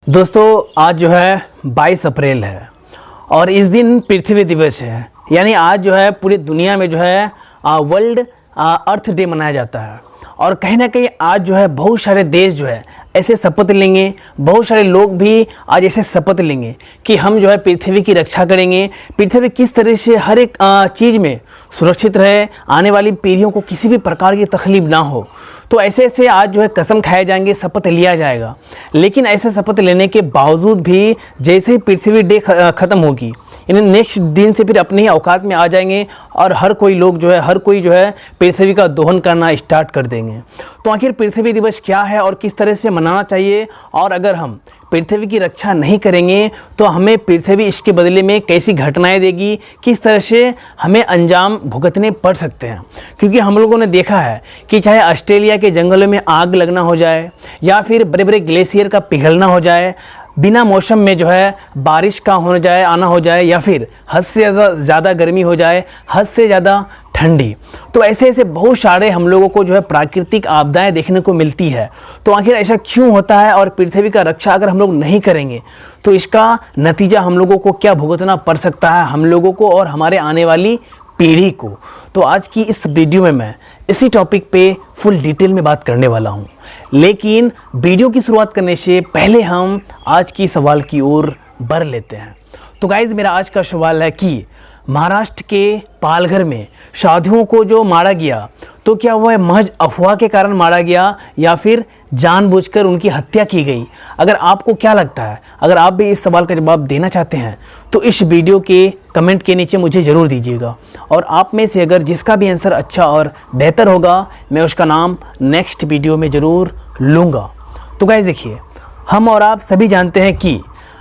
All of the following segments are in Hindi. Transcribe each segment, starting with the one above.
दोस्तों आज जो है 22 अप्रैल है और इस दिन पृथ्वी दिवस है। यानी आज जो है पूरी दुनिया में जो है वर्ल्ड अर्थ डे मनाया जाता है। और कहीं ना कहीं आज जो है बहुत सारे देश जो है ऐसे शपथ लेंगे, बहुत सारे लोग भी आज ऐसे शपथ लेंगे कि हम जो है पृथ्वी की रक्षा करेंगे, पृथ्वी किस तरह से हर एक चीज़ में सुरक्षित रहे, आने वाली पीढ़ियों को किसी भी प्रकार की तकलीफ ना हो। तो ऐसे ऐसे आज जो है कसम खाए जाएंगे, शपथ लिया जाएगा। लेकिन ऐसे शपथ लेने के बावजूद भी जैसे ही पृथ्वी डे ख़त्म होगी, यानी नेक्स्ट दिन से फिर अपनी ही औकात में आ जाएंगे और हर कोई जो है पृथ्वी का दोहन करना स्टार्ट कर देंगे। तो आखिर पृथ्वी दिवस क्या है और किस तरह से मनाना चाहिए, और अगर हम पृथ्वी की रक्षा नहीं करेंगे तो हमें पृथ्वी इसके बदले में कैसी घटनाएं देगी, किस तरह से हमें अंजाम भुगतने पड़ सकते हैं। क्योंकि हम लोगों ने देखा है कि चाहे ऑस्ट्रेलिया के जंगलों में आग लगना हो जाए या फिर बड़े बड़े ग्लेशियर का पिघलना हो जाए, बिना मौसम में जो है बारिश का आना हो जाए, या फिर हद से ज़्यादा गर्मी हो जाए, हद से ज़्यादा ठंडी, तो ऐसे ऐसे बहुत सारे हम लोगों को जो है प्राकृतिक आपदाएं देखने को मिलती है। तो आखिर ऐसा क्यों होता है, और पृथ्वी का रक्षा अगर हम लोग नहीं करेंगे तो इसका नतीजा हम लोगों को क्या भुगतना पड़ सकता है, हम लोगों को और हमारे आने वाली पीढ़ी को। तो आज की इस वीडियो में मैं इसी टॉपिक पे फुल डिटेल में बात करने वाला हूँ। लेकिन वीडियो की शुरुआत करने से पहले हम आज की सवाल की ओर बढ़ लेते हैं। तो गाइज़, मेरा आज का सवाल है कि महाराष्ट्र के पालघर में साधुओं को जो मारा गया, तो क्या वह महज अफवाह के कारण मारा गया या फिर जानबूझकर उनकी हत्या की गई? अगर आपको क्या लगता है, अगर आप भी इस सवाल का जवाब देना चाहते हैं तो इस वीडियो के कमेंट के नीचे मुझे ज़रूर दीजिएगा। और आप में से अगर जिसका भी आंसर अच्छा और बेहतर होगा, मैं उसका नाम नेक्स्ट वीडियो में ज़रूर लूँगा। तो गाइस देखिए, हम और आप सभी जानते हैं कि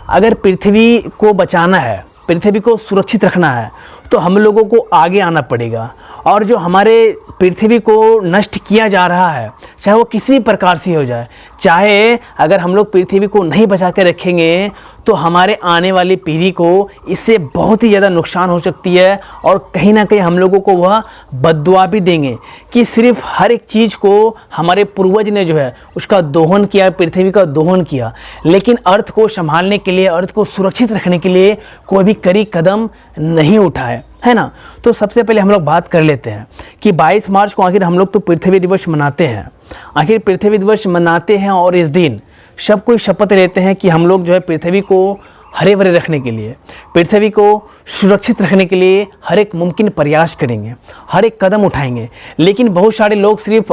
अगर पृथ्वी को बचाना है, पृथ्वी को सुरक्षित रखना है, तो हम लोगों को आगे आना पड़ेगा। और जो हमारे पृथ्वी को नष्ट किया जा रहा है, चाहे वो किसी भी प्रकार से हो जाए, चाहे अगर हम लोग पृथ्वी को नहीं बचा के रखेंगे तो हमारे आने वाली पीढ़ी को इससे बहुत ही ज़्यादा नुकसान हो सकती है। और कहीं ना कहीं हम लोगों को वह बद्दुआ भी देंगे कि सिर्फ हर एक चीज़ को हमारे पूर्वज ने जो है उसका दोहन किया, पृथ्वी का दोहन किया, लेकिन अर्थ को संभालने के लिए, अर्थ को सुरक्षित रखने के लिए कोई भी कड़ी कदम नहीं उठाए, है ना। तो सबसे पहले हम लोग बात कर लेते हैं कि 22 मार्च को आखिर हम लोग तो पृथ्वी दिवस मनाते हैं। आखिर पृथ्वी दिवस मनाते हैं और इस दिन सब कोई शपथ लेते हैं कि हम लोग जो है पृथ्वी को हरे भरे रखने के लिए, पृथ्वी को सुरक्षित रखने के लिए हर एक मुमकिन प्रयास करेंगे, हर एक कदम उठाएंगे। लेकिन बहुत सारे लोग सिर्फ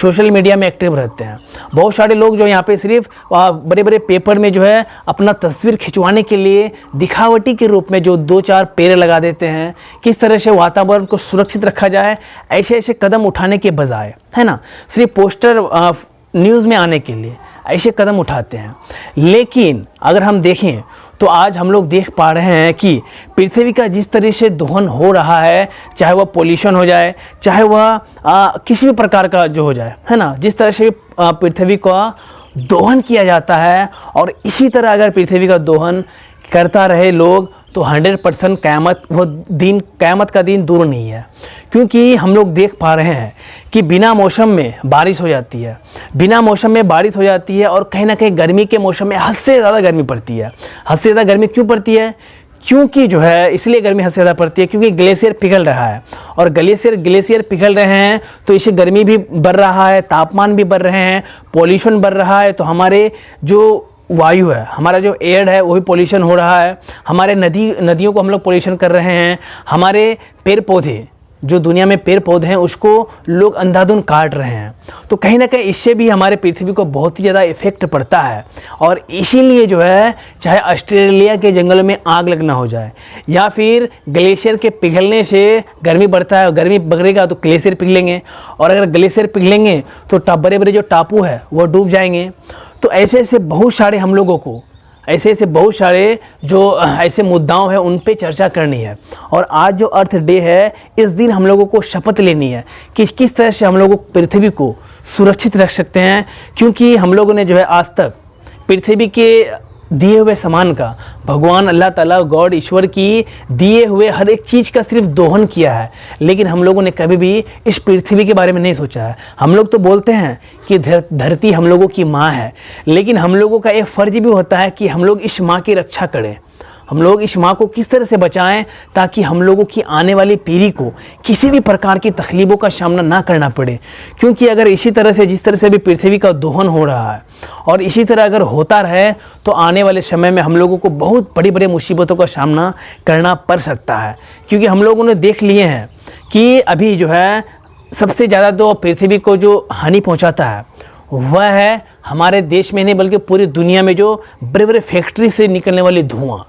सोशल मीडिया में एक्टिव रहते हैं। बहुत सारे लोग जो यहाँ पे सिर्फ बड़े बड़े पेपर में जो है अपना तस्वीर खिंचवाने के लिए दिखावटी के रूप में जो 2-4 पेड़ लगा देते हैं, किस तरह से वातावरण को सुरक्षित रखा जाए, ऐसे ऐसे कदम उठाने के बजाय, है ना, सिर्फ पोस्टर न्यूज़ में आने के लिए ऐसे कदम उठाते हैं। लेकिन अगर हम देखें तो आज हम लोग देख पा रहे हैं कि पृथ्वी का जिस तरह से दोहन हो रहा है, चाहे वह पोल्यूशन हो जाए, चाहे वह किसी भी प्रकार का जो हो जाए, है ना, जिस तरह से पृथ्वी का दोहन किया जाता है, और इसी तरह अगर पृथ्वी का दोहन करता रहे लोग तो 100% क़यामत का दिन दूर नहीं है। क्योंकि हम लोग देख पा रहे हैं कि बिना मौसम में बारिश हो जाती है, बिना मौसम में बारिश हो जाती है, और कहीं ना कहीं गर्मी के मौसम में हद से ज़्यादा गर्मी पड़ती है। हद से ज़्यादा गर्मी क्यों पड़ती है? क्योंकि जो है इसलिए गर्मी हद से ज़्यादा पड़ती है क्योंकि ग्लेशियर पिघल रहा है, और ग्लेशियर पिघल रहे हैं तो इससे गर्मी भी बढ़ रहा है, तापमान भी बढ़ रहे हैं, पॉल्यूशन बढ़ रहा है। तो हमारे जो वायु है, हमारा जो एयर है, वो भी पोल्यूशन हो रहा है। हमारे नदियों को हम लोग पोल्यूशन कर रहे हैं। हमारे पेड़ पौधे, जो दुनिया में पेड़ पौधे हैं, उसको लोग अंधाधुंध काट रहे हैं। तो कहीं ना कहीं इससे भी हमारे पृथ्वी को बहुत ही ज़्यादा इफेक्ट पड़ता है। और इसीलिए जो है, चाहे ऑस्ट्रेलिया के जंगलों में आग लगना हो जाए या फिर ग्लेशियर के पिघलने से गर्मी बढ़ता है, गर्मी बढ़ेगा तो ग्लेशियर पिघलेंगे, और अगर ग्लेशियर पिघलेंगे तो बड़े बड़े जो टापू है वो डूब जाएंगे। तो ऐसे ऐसे बहुत सारे हम लोगों को बहुत सारे जो ऐसे मुद्दाओं हैं उन पे चर्चा करनी है। और आज जो अर्थ डे है, इस दिन हम लोगों को शपथ लेनी है कि किस तरह से हम लोग पृथ्वी को सुरक्षित रख सकते हैं। क्योंकि हम लोगों ने जो है आज तक पृथ्वी के दिए हुए सामान का, भगवान अल्लाह ताला, गॉड, ईश्वर की दिए हुए हर एक चीज़ का सिर्फ दोहन किया है। लेकिन हम लोगों ने कभी भी इस पृथ्वी के बारे में नहीं सोचा है। हम लोग तो बोलते हैं कि धरती हम लोगों की माँ है, लेकिन हम लोगों का एक फ़र्ज भी होता है कि हम लोग इस माँ की रक्षा करें। हम लोग इस माँ को किस तरह से बचाएं ताकि हम लोगों की आने वाली पीढ़ी को किसी भी प्रकार की तकलीफ़ों का सामना ना करना पड़े। क्योंकि अगर इसी तरह से, जिस तरह से अभी पृथ्वी का दोहन हो रहा है और इसी तरह अगर होता रहे तो आने वाले समय में हम लोगों को बहुत बड़ी बड़ी मुसीबतों का सामना करना पड़ सकता है। क्योंकि हम लोगों ने देख लिए हैं कि अभी जो है सबसे ज़्यादा तो पृथ्वी को जो हानि पहुँचाता है वह है हमारे देश में नहीं बल्कि पूरी दुनिया में जो बड़े बड़े फैक्ट्री से निकलने वाली धुआं।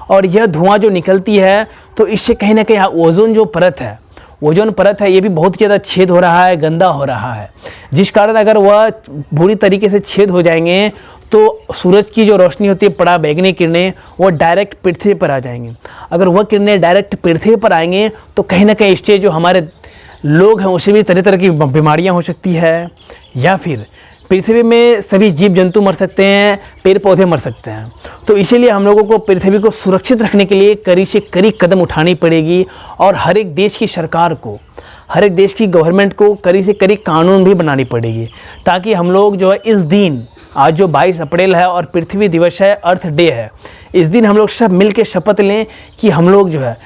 और यह धुआं जो निकलती है तो इससे कहीं ना कहीं ओजोन जो परत है, ओजोन परत है, ये भी बहुत ज़्यादा छेद हो रहा है, गंदा हो रहा है। जिस कारण अगर वह बुरी तरीके से छेद हो जाएंगे तो सूरज की जो रोशनी होती है, पड़ा बैगनी किरणें, वो डायरेक्ट पृथ्वी पर आ जाएंगी। अगर वह किरणें डायरेक्ट पृथ्वी पर आएंगे तो कहीं ना कहीं इससे जो हमारे लोग हैं उसे भी तरह तरह की बीमारियाँ हो सकती है, या फिर पृथ्वी में सभी जीव जंतु मर सकते हैं, पेड़ पौधे मर सकते हैं। तो इसीलिए हम लोगों को पृथ्वी को सुरक्षित रखने के लिए कड़ी से कड़ी कदम उठानी पड़ेगी और हर एक देश की सरकार को, हर एक देश की गवर्नमेंट को कड़ी से कड़ी कानून भी बनानी पड़ेगी ताकि हम लोग जो है इस दिन, आज जो 22 अप्रैल है और पृथ्वी दिवस है, अर्थ डे है, इस दिन हम लोग सब मिल के शपथ लें कि हम लोग जो है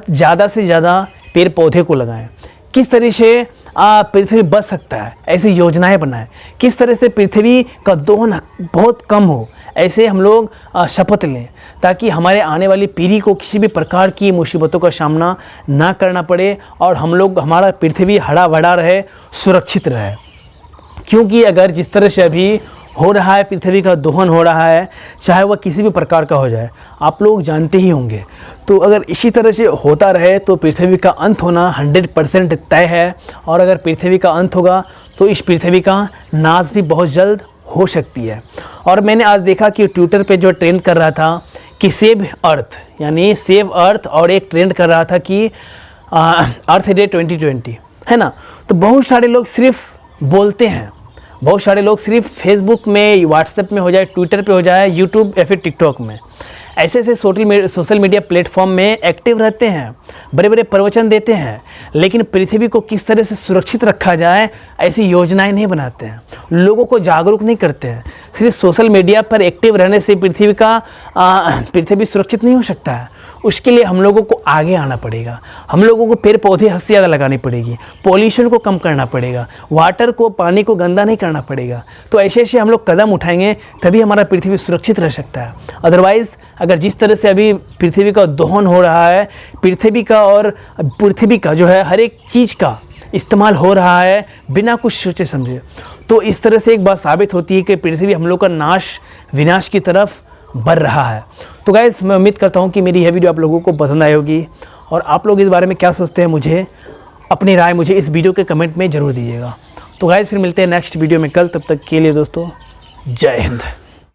ज़्यादा से ज़्यादा पेड़ पौधे को लगाएं। किस तरह से पृथ्वी बच सकता है ऐसी योजनाएं बनाएं, किस तरह से पृथ्वी का दोहन बहुत कम हो, ऐसे हम लोग शपथ लें ताकि हमारे आने वाली पीढ़ी को किसी भी प्रकार की मुसीबतों का सामना ना करना पड़े और हम लोग, हमारा पृथ्वी हरा भरा रहे, सुरक्षित रहे। क्योंकि अगर जिस तरह से अभी हो रहा है, पृथ्वी का दोहन हो रहा है, चाहे वह किसी भी प्रकार का हो जाए, आप लोग जानते ही होंगे। तो अगर इसी तरह से होता रहे तो पृथ्वी का अंत होना 100% तय है। और अगर पृथ्वी का अंत होगा तो इस पृथ्वी का नाश भी बहुत जल्द हो सकती है। और मैंने आज देखा कि ट्विटर पे जो ट्रेंड कर रहा था कि सेव अर्थ, यानी सेव अर्थ, और एक ट्रेंड कर रहा था कि अर्थ डे 2020, है ना। तो बहुत सारे लोग सिर्फ बोलते हैं, बहुत सारे लोग सिर्फ फेसबुक में, व्हाट्सएप में हो जाए, ट्विटर पे हो जाए, यूट्यूब या फिर टिकटॉक में, ऐसे ऐसे सोशल मीडिया प्लेटफॉर्म में एक्टिव रहते हैं, बड़े बड़े प्रवचन देते हैं, लेकिन पृथ्वी को किस तरह से सुरक्षित रखा जाए ऐसी योजनाएं नहीं बनाते हैं, लोगों को जागरूक नहीं करते हैं। सिर्फ सोशल मीडिया पर एक्टिव रहने से पृथ्वी सुरक्षित नहीं हो सकता है। उसके लिए हम लोगों को आगे आना पड़ेगा, हम लोगों को पेड़ पौधे हद से ज़्यादा लगानी पड़ेगी, पॉल्यूशन को कम करना पड़ेगा, वाटर को, पानी को गंदा नहीं करना पड़ेगा। तो ऐसे ऐसे हम लोग कदम उठाएंगे तभी हमारा पृथ्वी सुरक्षित रह सकता है। अदरवाइज़ अगर जिस तरह से अभी पृथ्वी का दोहन हो रहा है, पृथ्वी का जो है हर एक चीज़ का इस्तेमाल हो रहा है बिना कुछ सोचे समझे, तो इस तरह से एक बात साबित होती है कि पृथ्वी हम लोग का विनाश की तरफ बढ़ रहा है। तो गाइस, मैं उम्मीद करता हूँ कि मेरी यह वीडियो आप लोगों को पसंद आई होगी और आप लोग इस बारे में क्या सोचते हैं, मुझे अपनी राय मुझे इस वीडियो के कमेंट में ज़रूर दीजिएगा। तो गाइस, फिर मिलते हैं नेक्स्ट वीडियो में कल। तब तक के लिए दोस्तों, जय हिंद।